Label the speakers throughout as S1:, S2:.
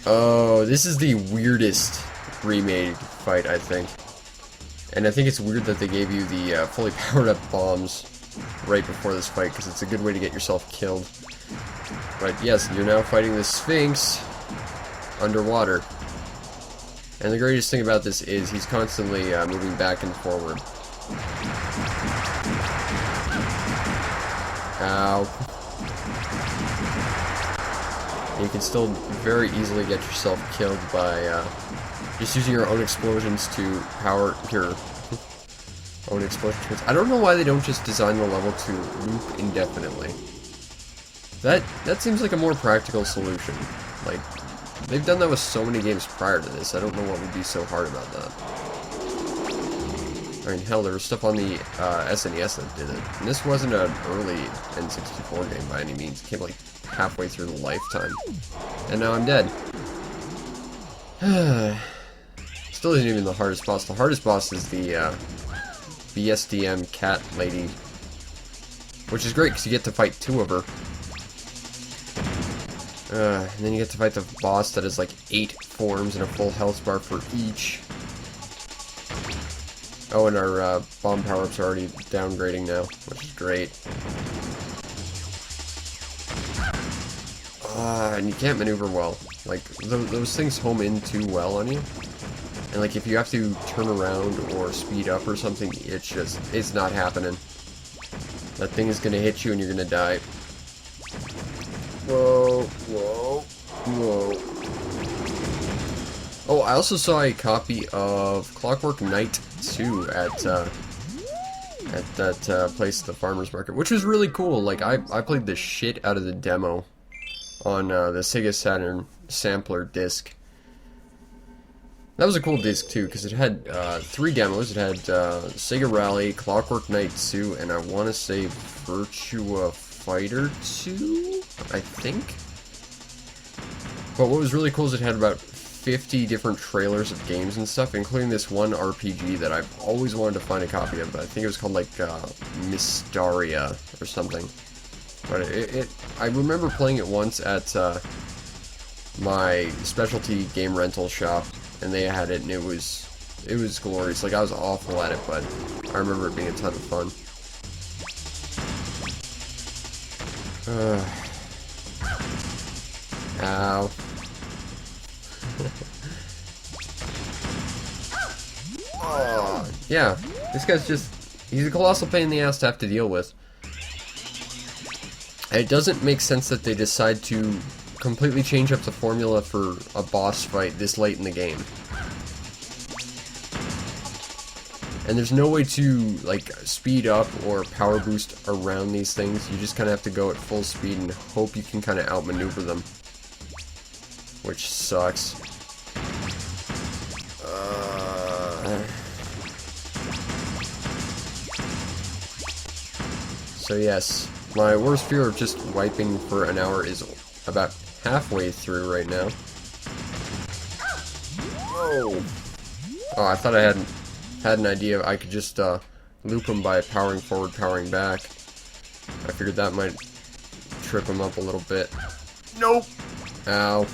S1: Oh, this is the weirdest remade fight, I think. And I think it's weird that they gave you the fully powered up bombs right before this fight, because it's a good way to get yourself killed. But yes, you're now fighting the Sphinx underwater. And the greatest thing about this is he's constantly moving back and forward. Ow. And you can still very easily get yourself killed by just using your own explosions to power your own explosion turrets. I don't know why they don't just design the level to loop indefinitely. That seems like a more practical solution. Like, they've done that with so many games prior to this. I don't know what would be so hard about that. I mean, hell, there was stuff on the SNES that did it. And this wasn't an early N64 game by any means. It came like halfway through the lifetime. And now I'm dead. Still isn't even the hardest boss. The hardest boss is the BSDM cat lady. Which is great because you get to fight two of her. And then you get to fight the boss that has like 8 forms and a full health bar for each. Oh, and our bomb power-ups are already downgrading now, which is great. And you can't maneuver well. Like, those things home in too well on you. And like, if you have to turn around or speed up or something, it's not happening. That thing is gonna hit you and you're gonna die. Whoa, whoa, whoa. Oh, I also saw a copy of Clockwork Knight 2 at that place, the farmer's market, which was really cool. Like, I played the shit out of the demo on the Sega Saturn sampler disc. That was a cool disc too, because it had 3 demos. It had Sega Rally, Clockwork Knight 2, and I want to say Virtua Fighter 2, I think. But what was really cool is it had about 50 different trailers of games and stuff, including this one RPG that I've always wanted to find a copy of. I think it was called like Mystaria or something. But I remember playing it once at my specialty game rental shop, and they had it, and it was glorious. Like, I was awful at it, but I remember it being a ton of fun. Ow. Oh, yeah, this guy's he's a colossal pain in the ass to have to deal with. And it doesn't make sense that they decide to completely change up the formula for a boss fight this late in the game. And there's no way to, like, speed up or power boost around these things. You just kind of have to go at full speed and hope you can kind of outmaneuver them. Which sucks. So yes, my worst fear of just wiping for an hour is about halfway through right now. Whoa! Oh, I thought I had an idea I could just loop him by powering forward, powering back. I figured that might trip him up a little bit. Nope! Ow.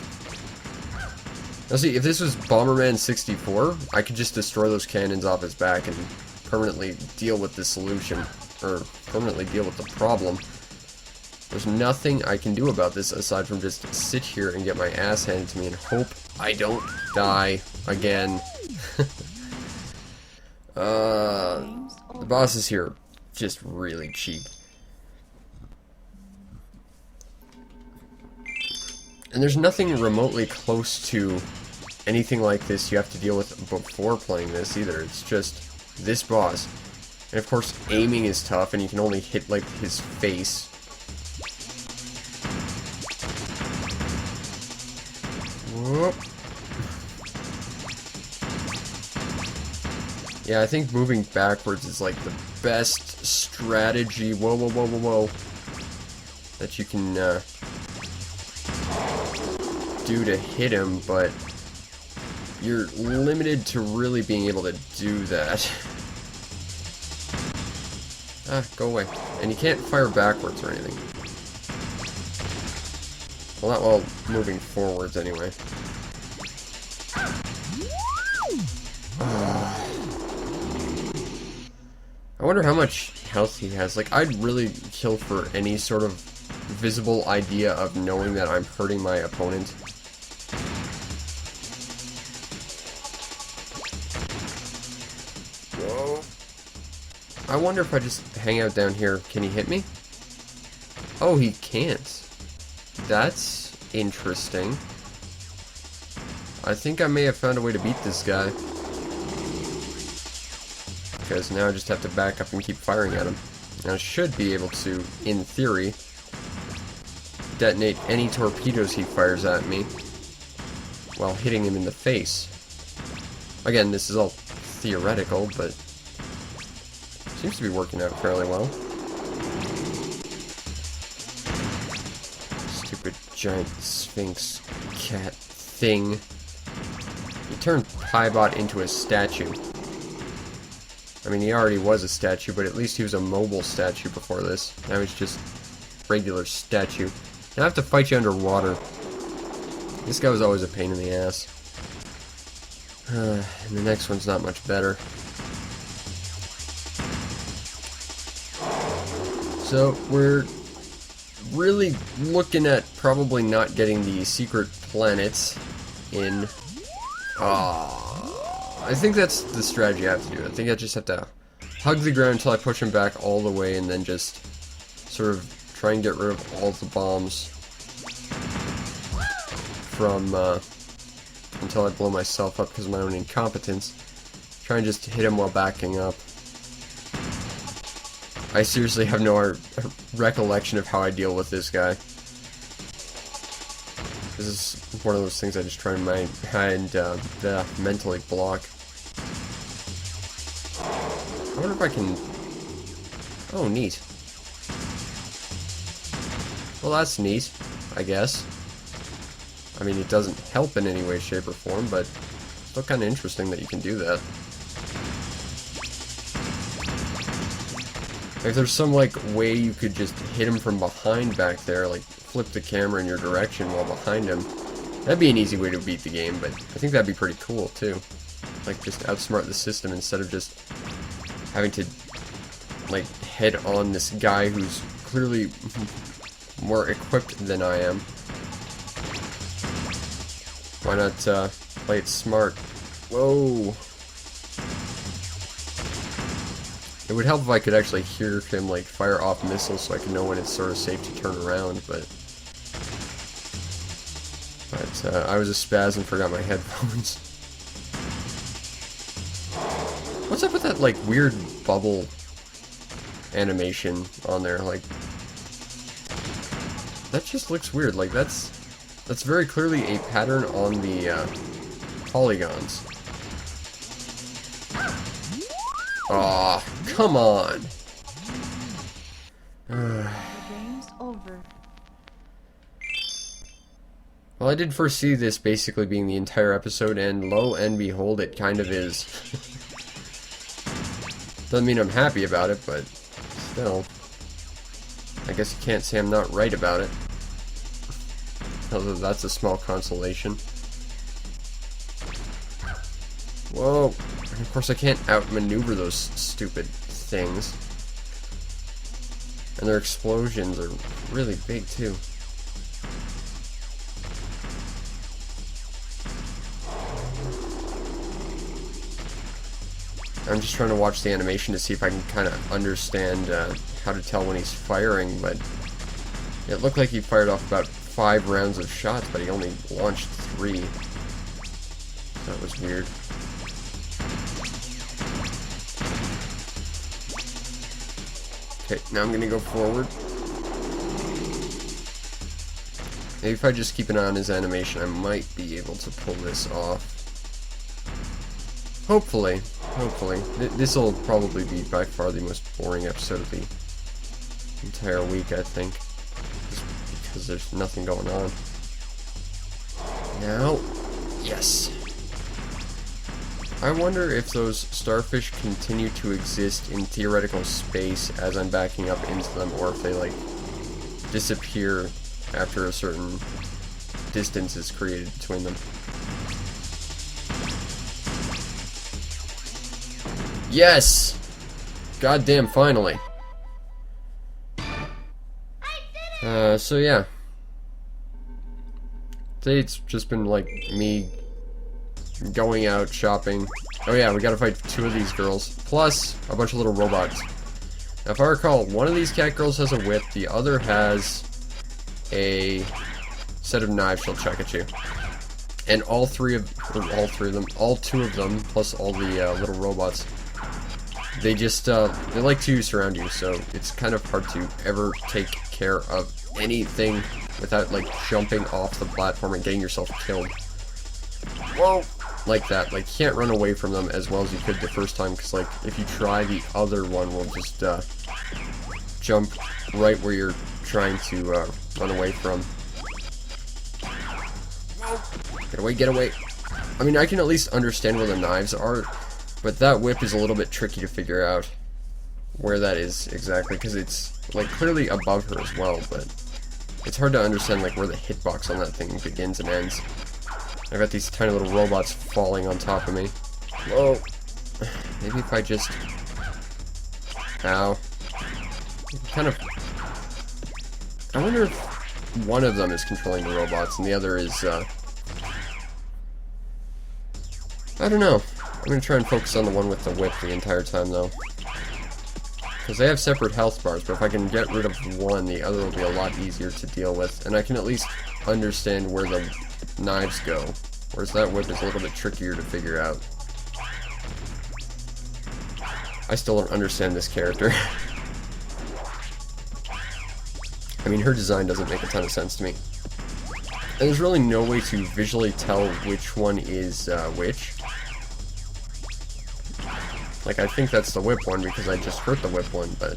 S1: Now see, if this was Bomberman 64, I could just destroy those cannons off his back and permanently deal with the solution, or permanently deal with the problem. There's nothing I can do about this aside from just sit here and get my ass handed to me and hope I don't die again. The bosses here are just really cheap. And there's nothing remotely close to anything like this you have to deal with before playing this either. It's just this boss. And of course, aiming is tough, and you can only hit, like, his face. Whoop. Yeah, I think moving backwards is, like, the best strategy, whoa, whoa, whoa, whoa, whoa, that you can, do to hit him, but you're limited to really being able to do that. Ah, go away. And you can't fire backwards or anything. Well, not while moving forwards, anyway. I wonder how much health he has. Like, I'd really kill for any sort of visible idea of knowing that I'm hurting my opponent. Whoa. I wonder if I just hang out down here, can he hit me? Oh, he can't. That's interesting. I think I may have found a way to beat this guy. Because now I just have to back up and keep firing at him. Now I should be able to, in theory, detonate any torpedoes he fires at me while hitting him in the face. Again, this is all theoretical, but seems to be working out fairly well. Stupid giant sphinx cat thing. He turned Piebot into a statue. I mean, he already was a statue, but at least he was a mobile statue before this. Now he's just regular statue. Now I have to fight you underwater. This guy was always a pain in the ass. And the next one's not much better. So, we're really looking at probably not getting the secret planets in... I think that's the strategy I have to do. I think I just have to hug the ground until I push him back all the way and then just sort of try and get rid of all the bombs from until I blow myself up because of my own incompetence. Try and just hit him while backing up. I seriously have no recollection of how I deal with this guy. This is one of those things I just try and mentally block. I wonder if I can... Oh, neat. Well, that's neat, I guess. I mean, it doesn't help in any way, shape, or form, but it's still kind of interesting that you can do that. If there's some, like, way you could just hit him from behind back there, like, flip the camera in your direction while behind him, that'd be an easy way to beat the game, but I think that'd be pretty cool, too. Like, just outsmart the system instead of just having to, like, head on this guy who's clearly more equipped than I am. Why not, play it smart? Whoa! It would help if I could actually hear him, like, fire off missiles so I could know when it's sort of safe to turn around, but I was a spaz and forgot my headphones. What's up with that, like, weird bubble animation on there? Like, that just looks weird. Like, that's very clearly a pattern on the, polygons. Aw, come on!
S2: The game's over.
S1: Well, I did foresee this basically being the entire episode, and lo and behold, it kind of is. Doesn't mean I'm happy about it, but still. I guess you can't say I'm not right about it. Although that's a small consolation. Whoa. And of course I can't outmaneuver those stupid things. And their explosions are really big too. I'm just trying to watch the animation to see if I can kind of understand how to tell when he's firing, but it looked like he fired off about 5 rounds of shots, but he only launched 3. That was weird. Okay, now I'm gonna go forward. Maybe if I just keep an eye on his animation, I might be able to pull this off. Hopefully. Hopefully. This will probably be by far the most boring episode of the entire week, I think. Just because there's nothing going on. Now, yes. I wonder if those starfish continue to exist in theoretical space as I'm backing up into them, or if they, like, disappear after a certain distance is created between them. Yes! Goddamn, finally. So yeah. Today it's just been like me going out shopping. Oh yeah, we gotta fight 2 of these girls, plus a bunch of little robots. Now if I recall, one of these cat girls has a whip, the other has a set of knives she'll chuck at you. And all 2 of them, plus all the little robots, they just, they like to surround you, so it's kind of hard to ever take care of anything without, like, jumping off the platform and getting yourself killed. Whoa! Like that. Like, you can't run away from them as well as you could the first time, because, like, if you try, the other one will just, jump right where you're trying to, run away from. Get away, get away. I mean, I can at least understand where the knives are, but that whip is a little bit tricky to figure out where that is exactly, because it's, like, clearly above her as well, but it's hard to understand, like, where the hitbox on that thing begins and ends. I've got these tiny little robots falling on top of me. Whoa. Maybe if I just... Ow. Kind of... I wonder if one of them is controlling the robots and the other is, I don't know. I'm gonna try and focus on the one with the whip the entire time, though. Because they have separate health bars, but if I can get rid of one, the other will be a lot easier to deal with. And I can at least understand where the knives go. Whereas that whip is a little bit trickier to figure out. I still don't understand this character. I mean, her design doesn't make a ton of sense to me. And there's really no way to visually tell which one is which. Like, I think that's the whip one because I just hurt the whip one, but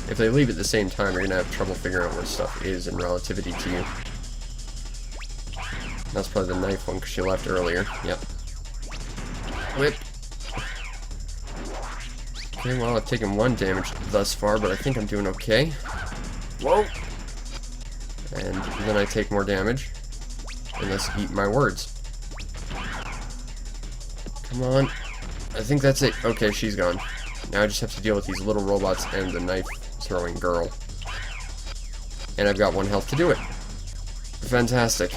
S1: if they leave at the same time, you're gonna have trouble figuring out where stuff is in relativity to you. That's probably the knife one because she left earlier. Yep. Whip. Okay, well, I've taken 1 damage thus far, but I think I'm doing okay. Whoa! And then I take more damage. And let's eat my words. Come on. I think that's it. Okay, she's gone. Now I just have to deal with these little robots and the knife-throwing girl. And I've got 1 health to do it. Fantastic.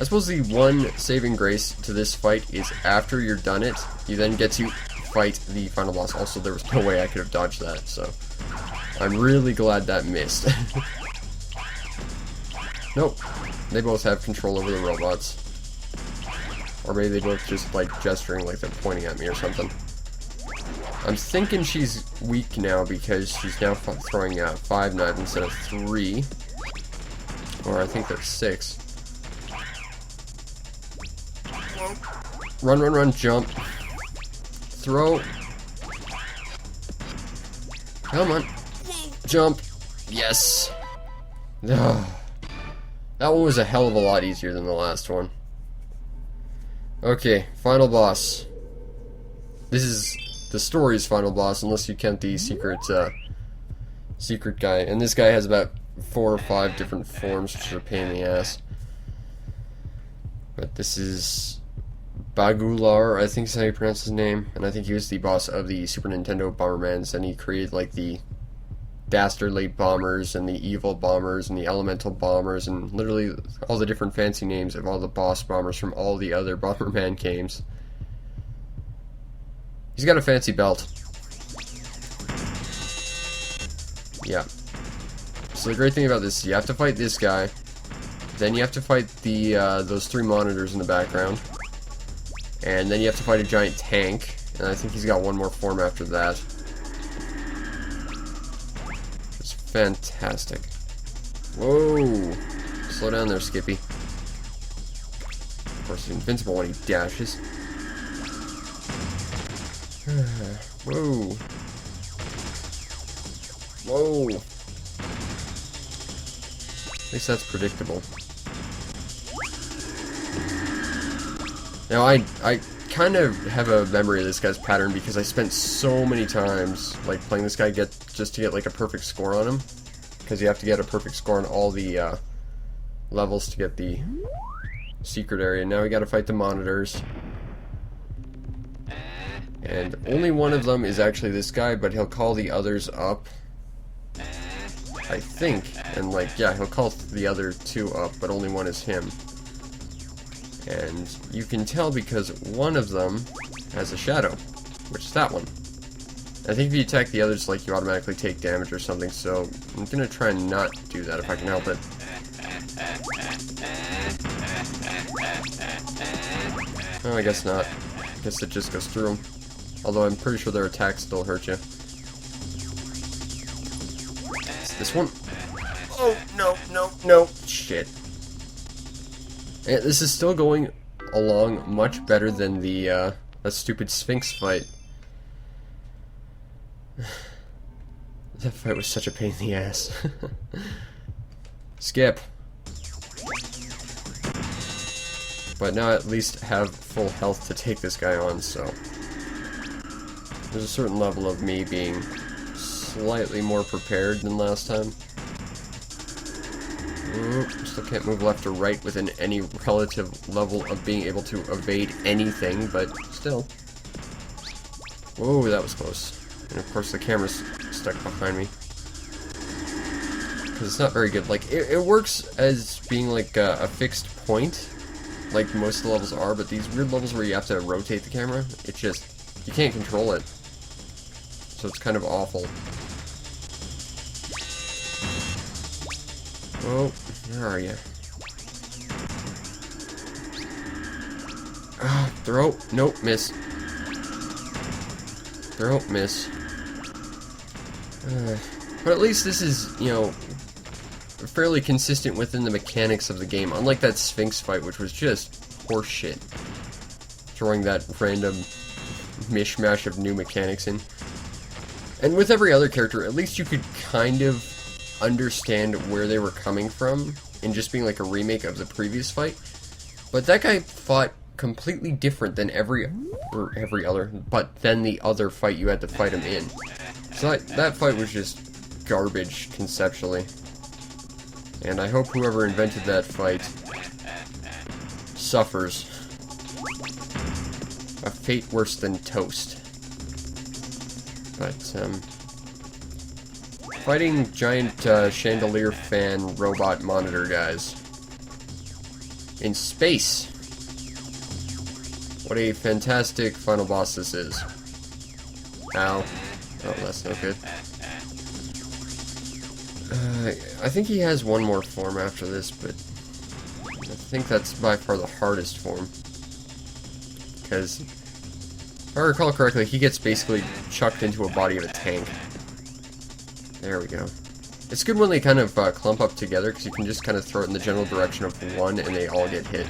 S1: I suppose the one saving grace to this fight is after you're done it, you then get to fight the final boss. Also, there was no way I could have dodged that, so I'm really glad that missed. Nope. They both have control over the robots. Or maybe they both just, like, gesturing like they're pointing at me or something. I'm thinking she's weak now because she's now throwing 5 knives instead of 3. Or I think there's 6. Run, run, run, jump. Throw. Come on. Jump. Yes. Ugh. That one was a hell of a lot easier than the last one. Okay, final boss. This is the story's final boss, unless you count the secret guy. And this guy has about 4 or 5 different forms, which is a pain in the ass. But this is Bagular, I think is how you pronounce his name. And I think he was the boss of the Super Nintendo Bombermans, and he created, like, the dastardly bombers and the evil bombers and the elemental bombers and literally all the different fancy names of all the boss bombers from all the other Bomberman games. He's got a fancy belt. Yeah. So the great thing about this is you have to fight this guy, then you have to fight the those 3 monitors in the background, and then you have to fight a giant tank, and I think he's got 1 more form after that. Fantastic. Whoa. Slow down there, Skippy. Of course, he's invincible when he dashes. Whoa. Whoa. At least that's predictable. Now, I kind of have a memory of this guy's pattern because I spent so many times, like, playing this guy just to get, like, a perfect score on him. Because you have to get a perfect score on all the levels to get the secret area. Now we gotta fight the monitors. And only one of them is actually this guy, but he'll call the others up, I think. And like, yeah, he'll call the other two up, but only one is him. And you can tell because one of them has a shadow, which is that one. I think if you attack the others, like, you automatically take damage or something, so I'm gonna try and not do that if I can help it. Oh, I guess not. I guess it just goes through them. Although I'm pretty sure their attacks still hurt you. It's this one. Oh, no. Shit. And this is still going along much better than the, that stupid Sphinx fight. That fight was such a pain in the ass. Skip. But now I at least have full health to take this guy on, so there's a certain level of me being slightly more prepared than last time. Still can't move left or right within any relative level of being able to evade anything, but still. Whoa, that was close. And of course the camera's stuck behind me. Because it's not very good. Like, it works as being like a fixed point, like most of the levels are, but these weird levels where you have to rotate the camera, it just, you can't control it. So it's kind of awful. Whoa, where are you? Ah, throw. Nope, miss. Throw, miss. But at least this is, you know, fairly consistent within the mechanics of the game, unlike that Sphinx fight, which was just horseshit. Throwing that random mishmash of new mechanics in. And with every other character, at least you could kind of understand where they were coming from in just being like a remake of the previous fight. But that guy fought completely different than than the other fight you had to fight him in. So that fight was just garbage conceptually. And I hope whoever invented that fight suffers a fate worse than toast. But, fighting giant chandelier fan robot monitor guys in space. What a fantastic final boss this is. Ow. Oh, that's no good. I think he has one more form after this, but I think that's by far the hardest form. Because, if I recall correctly, he gets basically chucked into a body of a tank. There we go. It's good when they kind of clump up together, because you can just kind of throw it in the general direction of one, and they all get hit.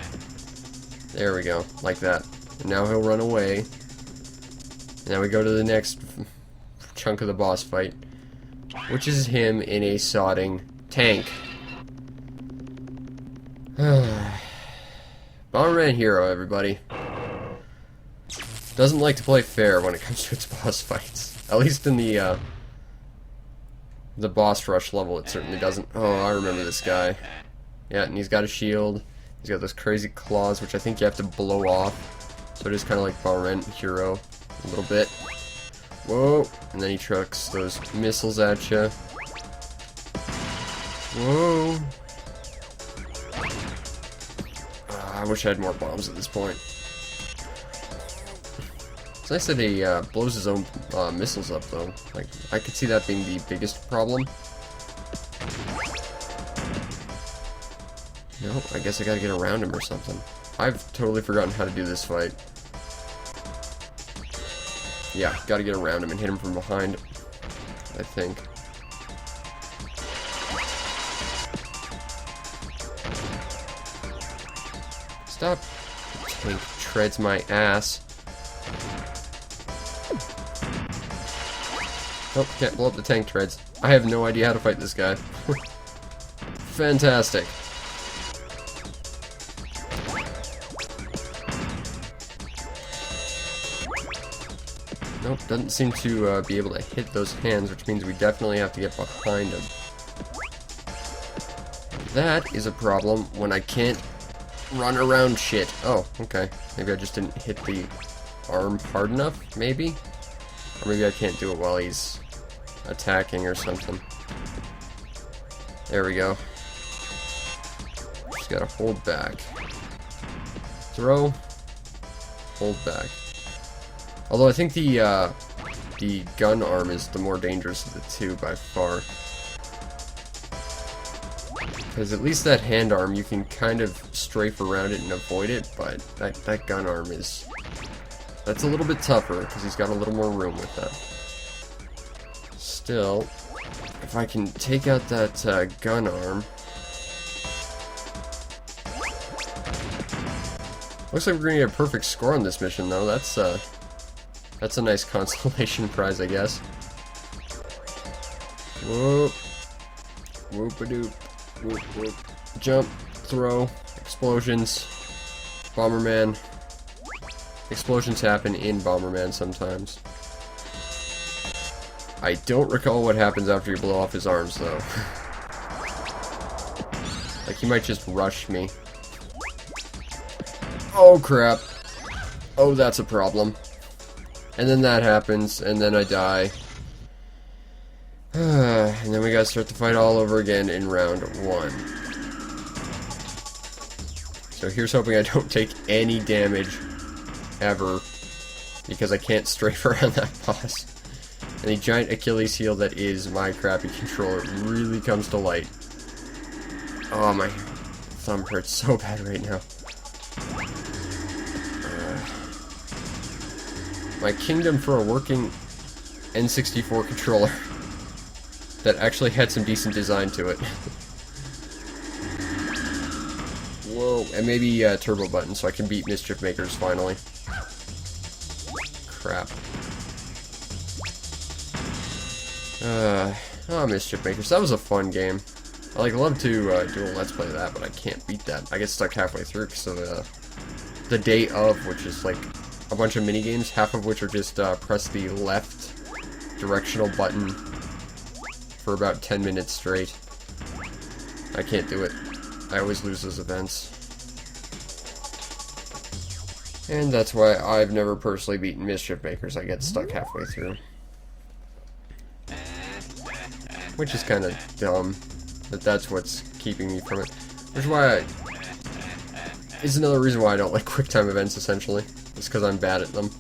S1: There we go, like that. And now he'll run away. And now we go to the next chunk of the boss fight, which is him in a sodding tank. Bomberman hero, everybody. Doesn't like to play fair when it comes to its boss fights. At least in the boss rush level, it certainly doesn't. Oh, I remember this guy. Yeah, and he's got a shield. He's got those crazy claws, which I think you have to blow off. So it is kind of like Bomberman hero, a little bit. Whoa, and then he trucks those missiles at you. Whoa. I wish I had more bombs at this point. It's nice that he blows his own missiles up, though. Like, I could see that being the biggest problem. No, I guess I gotta get around him or something. I've totally forgotten how to do this fight. Yeah, gotta get around him and hit him from behind, I think. Stop. The tank treads my ass. Oh, can't blow up the tank treads. I have no idea how to fight this guy. Fantastic. Nope, doesn't seem to be able to hit those hands, which means we definitely have to get behind him. That is a problem when I can't run around shit. Oh, okay. Maybe I just didn't hit the arm hard enough, maybe? Or maybe I can't do it while he's attacking or something. There we go. Just gotta hold back. Throw. Hold back. Although I think the gun arm is the more dangerous of the two by far. Because at least that hand arm, you can kind of strafe around it and avoid it, but that gun arm is... That's a little bit tougher, because he's got a little more room with that. Still, if I can take out that gun arm... Looks like we're going to get a perfect score on this mission, though. That's a nice consolation prize, I guess. Whoop. Whoop-a-doop. Whoop, whoop. Jump. Throw. Explosions. Bomberman. Explosions happen in Bomberman sometimes. I don't recall what happens after you blow off his arms, though. Like, he might just rush me. Oh, crap. Oh, that's a problem. And then that happens, and then I die. And then we gotta start the fight all over again in round 1. So here's hoping I don't take any damage ever, because I can't strafe around that boss. And the giant Achilles heel that is my crappy controller really comes to light. Oh, my thumb hurts so bad right now. My kingdom for a working N64 controller that actually had some decent design to it. Whoa, and maybe a turbo button so I can beat Mischief Makers finally. Crap. Oh, Mischief Makers. That was a fun game. I love to do a Let's Play of that, but I can't beat that. I get stuck halfway through because of the day of, which is like a bunch of mini games, half of which are just press the left directional button for about 10 minutes straight. I can't do it. I always lose those events. And that's why I've never personally beaten Mischief Makers. I get stuck halfway through. Which is kind of dumb, but that's what's keeping me from it. Which is why is another reason why I don't like QuickTime events, essentially. It's because I'm bad at them.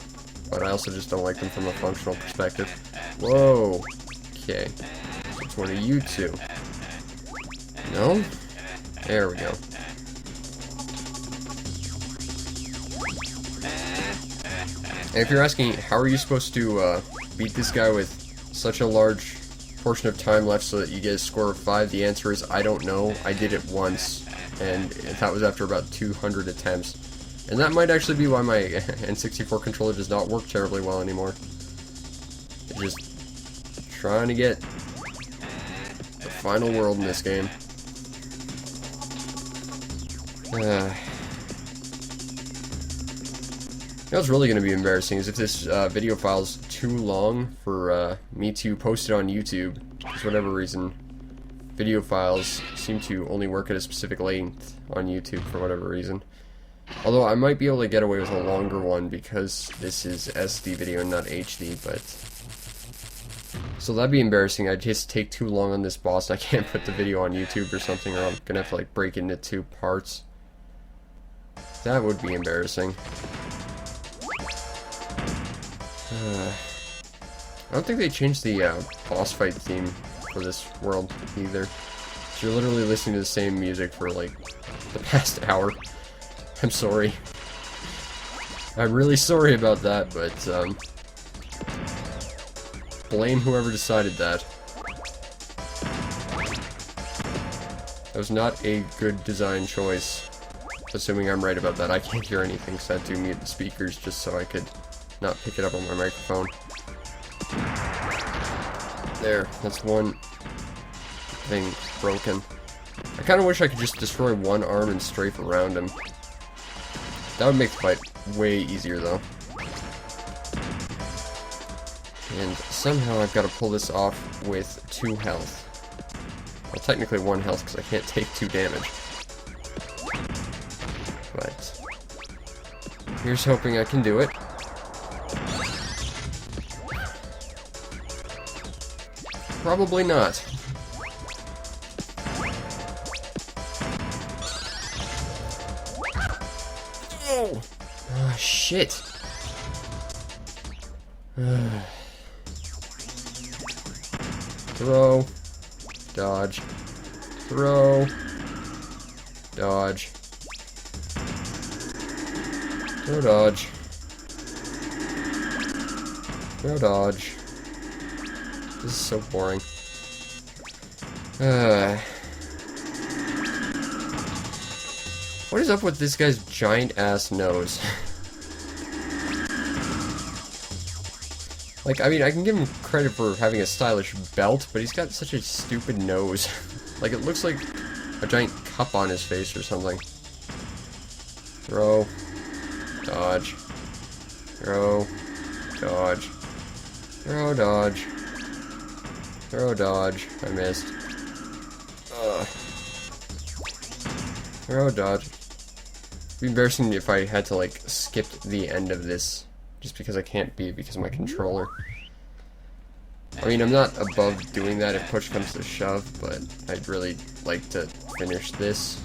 S1: But I also just don't like them from a functional perspective. Whoa. Okay. It's one of you two. No? There we go. And if you're asking, how are you supposed to beat this guy with such a large portion of time left so that you get a score of 5, the answer is, I don't know. I did it once, and that was after about 200 attempts. And that might actually be why my N64 controller does not work terribly well anymore. It's just trying to get the final world in this game. You know what's really going to be embarrassing is if this video file's too long for me to post it on YouTube. For whatever reason, video files seem to only work at a specific length on YouTube for whatever reason. Although I might be able to get away with a longer one because this is SD video and not HD, but... So that'd be embarrassing. I'd just take too long on this boss and I can't put the video on YouTube or something, or I'm gonna have to like break it into 2 parts. That would be embarrassing. I don't think they changed the boss fight theme for this world either. So you're literally listening to the same music for like the past hour. I'm sorry. I'm really sorry about that, but blame whoever decided that. That was not a good design choice. Assuming I'm right about that. I can't hear anything, so I had to mute the speakers just so I could not pick it up on my microphone. There, that's one thing broken. I kind of wish I could just destroy one arm and strafe around him. That would make the fight way easier, though. And somehow I've got to pull this off with 2 health. Well, technically 1 health, because I can't take 2 damage. But here's hoping I can do it. Probably not. Oh! Ah, shit. Throw. Dodge. Throw. Dodge. Throw dodge. Throw dodge. This is so boring. What is up with this guy's giant ass nose? Like, I mean, I can give him credit for having a stylish belt, but he's got such a stupid nose. Like, it looks like a giant cup on his face or something. Throw. Dodge. Throw. Dodge. Throw, dodge. Throw, dodge. I missed. Throw, dodge. It'd be embarrassing if I had to, like, skip the end of this just because I can't beat it because of my controller. I mean, I'm not above doing that if push comes to shove, but I'd really like to finish this.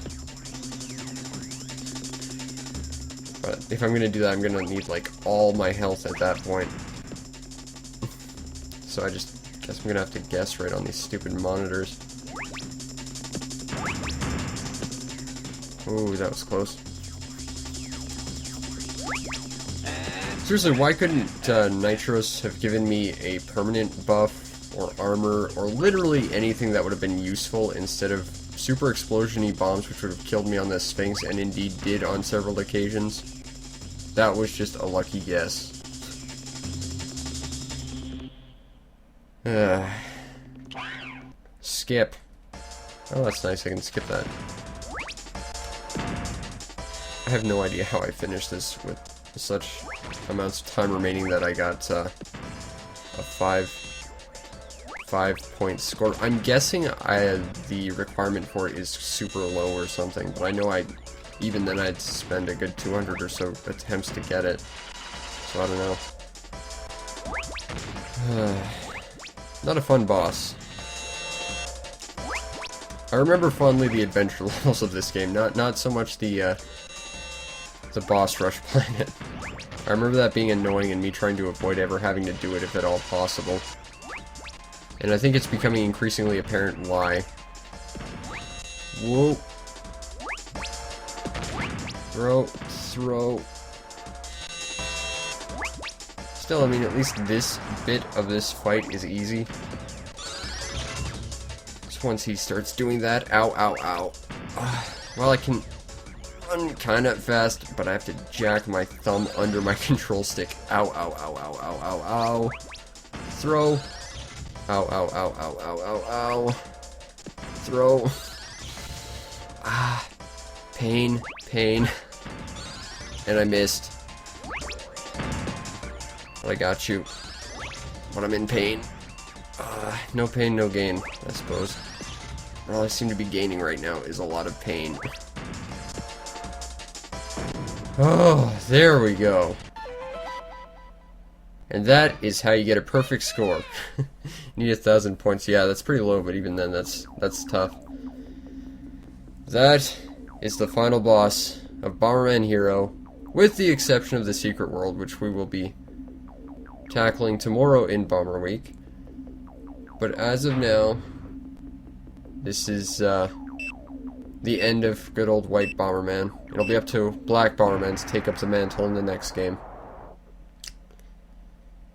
S1: But if I'm gonna do that, I'm gonna need, like, all my health at that point. So I just guess I'm gonna have to guess right on these stupid monitors. Ooh, that was close. Seriously, why couldn't Nitros have given me a permanent buff, or armor, or literally anything that would have been useful instead of super explosion-y bombs, which would have killed me on the Sphinx, and indeed did on several occasions? That was just a lucky guess. Skip. Oh, that's nice, I can skip that. I have no idea how I finished this with such amounts of time remaining that I got a 5-point score. I'm guessing the requirement for it is super low or something, but I know even then I'd spend a good 200 or so attempts to get it. So I don't know. Not a fun boss. I remember fondly the adventure levels of this game, not so much the boss rush planet. I remember that being annoying and me trying to avoid ever having to do it if at all possible. And I think it's becoming increasingly apparent why. Whoa. Throw. Still, I mean, at least this bit of this fight is easy. Just once he starts doing that, ow. Well, I can run kind of fast, but I have to jack my thumb under my control stick. Ow. Throw. Ow. Throw. Pain. And I missed. But I got you. But I'm in pain. No pain, no gain, I suppose. All I seem to be gaining right now is a lot of pain. Oh, there we go. And that is how you get a perfect score. Need 1,000 points. Yeah, that's pretty low, but even then, that's tough. That is the final boss of Bomberman Hero, with the exception of the Secret World, which we will be tackling tomorrow in Bomber Week. But as of now, this is the end of good old white Bomberman. It'll be up to black Bomberman to take up the mantle in the next game.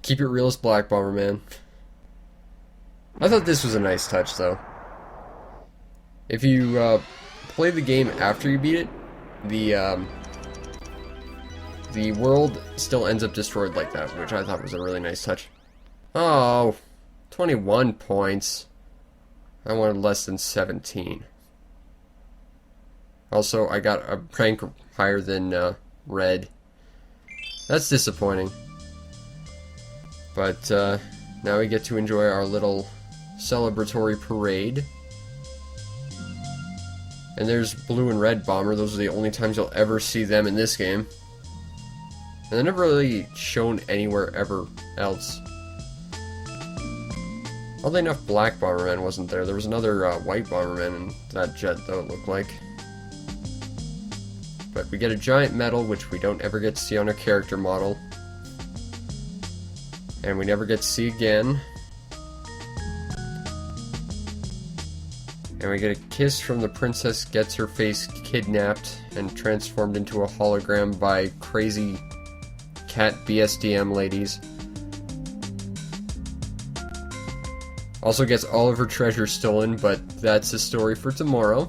S1: Keep it real as black Bomberman. I thought this was a nice touch, though. If you play the game after you beat it, the world still ends up destroyed like that, which I thought was a really nice touch. Oh, 21 points. I wanted less than 17. Also, I got a rank higher than red. That's disappointing. But now we get to enjoy our little celebratory parade. And there's blue and red Bomber. Those are the only times you'll ever see them in this game. And they're never really shown anywhere ever else. Oddly enough, black Bomberman wasn't there. There was another white Bomberman in that jet, though, it looked like. But we get a giant medal, which we don't ever get to see on our character model. And we never get to see again. And we get a kiss from the princess, gets her face kidnapped and transformed into a hologram by crazy cat BSDM ladies. Also gets all of her treasure stolen, but that's a story for tomorrow.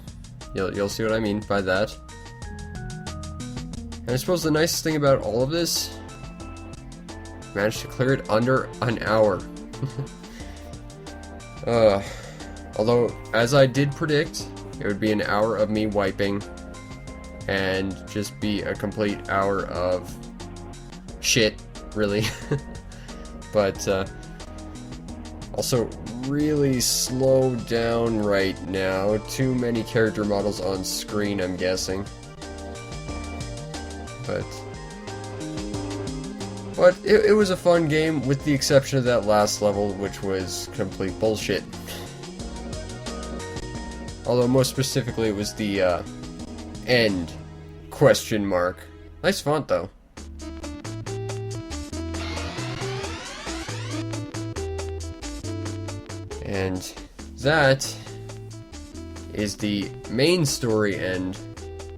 S1: You'll see what I mean by that. And I suppose the nicest thing about all of this, managed to clear it under an hour. Although, as I did predict, it would be an hour of me wiping and just be a complete hour of shit, really. But also really slow down right now. Too many character models on screen, I'm guessing. But it was a fun game, with the exception of that last level, which was complete bullshit. Although most specifically it was the end question mark. Nice font though. And that is the main story end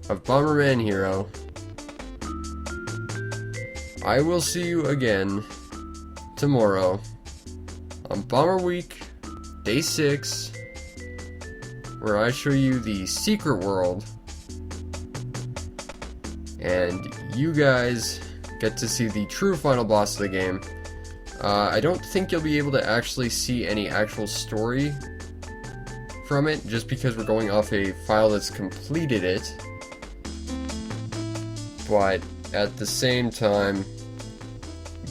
S1: of Bomberman Hero. I will see you again tomorrow on Bomber Week, Day 6, where I show you the secret world, and you guys get to see the true final boss of the game. I don't think you'll be able to actually see any actual story from it, just because we're going off a file that's completed it. But at the same time,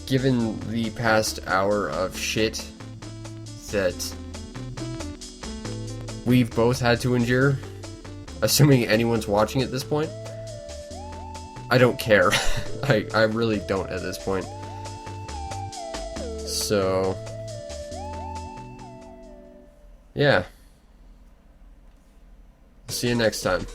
S1: given the past hour of shit that we've both had to endure, assuming anyone's watching at this point, I don't care. I really don't at this point. So, yeah. See you next time.